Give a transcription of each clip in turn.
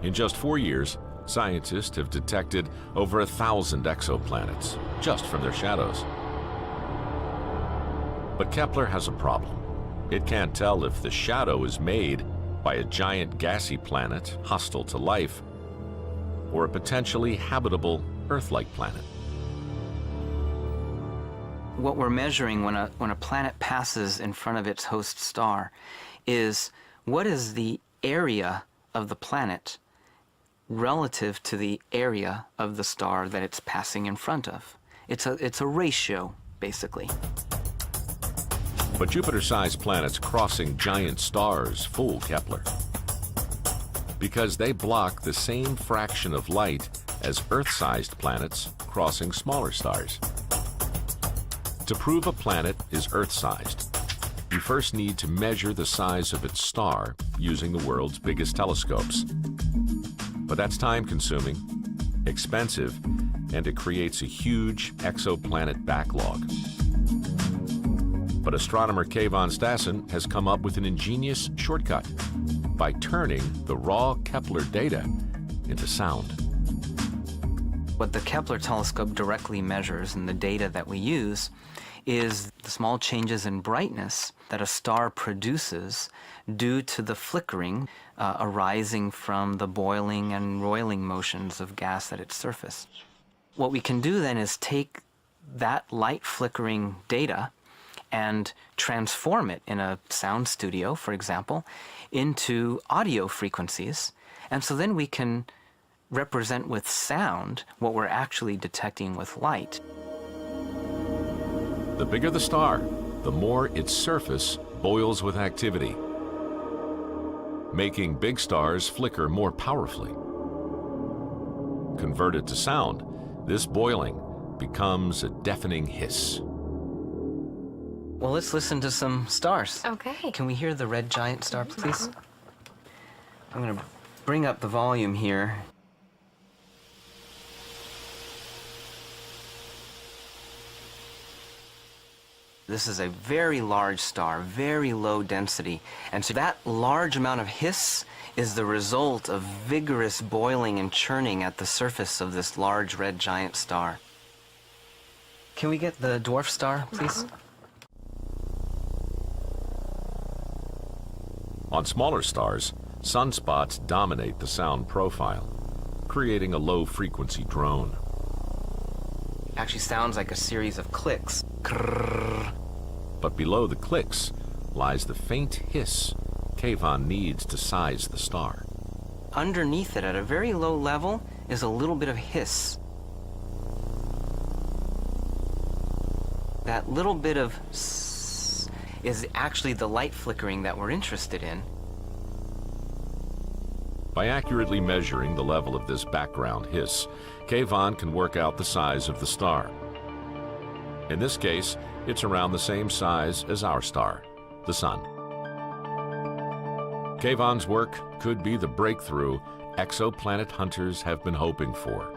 In just 4 years, scientists have detected over 1,000 exoplanets just from their shadows. But Kepler has a problem. It can't tell if the shadow is made by a giant gassy planet hostile to life or a potentially habitable Earth-like planet. What we're measuring when a planet passes in front of its host star is what is the area of the planet relative to the area of the star that it's passing in front of. It's a ratio, basically. But Jupiter-sized planets crossing giant stars fool Kepler, because they block the same fraction of light as Earth-sized planets crossing smaller stars. To prove a planet is Earth-sized, you first need to measure the size of its star using the world's biggest telescopes. But that's time-consuming, expensive, and it creates a huge exoplanet backlog. But astronomer Keyvan Statson has come up with an ingenious shortcut by turning the raw Kepler data into sound. What the Kepler telescope directly measures in the data that we use is the small changes in brightness that a star produces due to the flickering arising from the boiling and roiling motions of gas at its surface. What we can do then is take that light flickering data and transform it in a sound studio, for example, into audio frequencies. And so then we can represent with sound what we're actually detecting with light. The bigger the star, the more its surface boils with activity, making big stars flicker more powerfully. Converted to sound, this boiling becomes a deafening hiss. Well, let's listen to some stars. Okay. Can we hear the red giant star, please? I'm going to bring up the volume here. This is a very large star, very low density. And so that large amount of hiss is the result of vigorous boiling and churning at the surface of this large red giant star. Can we get the dwarf star, please? On smaller stars, sunspots dominate the sound profile, creating a low-frequency drone. It actually sounds like a series of clicks. Krrrr. But below the clicks lies the faint hiss Keyvan needs to size the star. Underneath it, at a very low level, is a little bit of hiss. That little bit of sss is actually the light flickering that we're interested in. By accurately measuring the level of this background hiss, Keyvan can work out the size of the star. In this case, it's around the same size as our star, the Sun. Keyvan's work could be the breakthrough exoplanet hunters have been hoping for.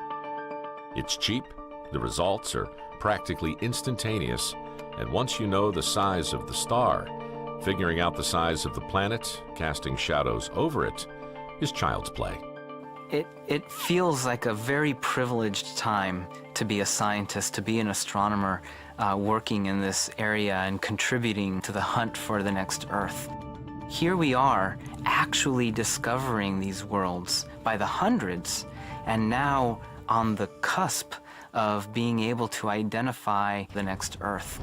It's cheap, the results are practically instantaneous, and once you know the size of the star, figuring out the size of the planet, casting shadows over it, is child's play. It feels like a very privileged time to be a scientist, to be an astronomer working in this area and contributing to the hunt for the next Earth. Here we are actually discovering these worlds by the hundreds, and now on the cusp of being able to identify the next Earth.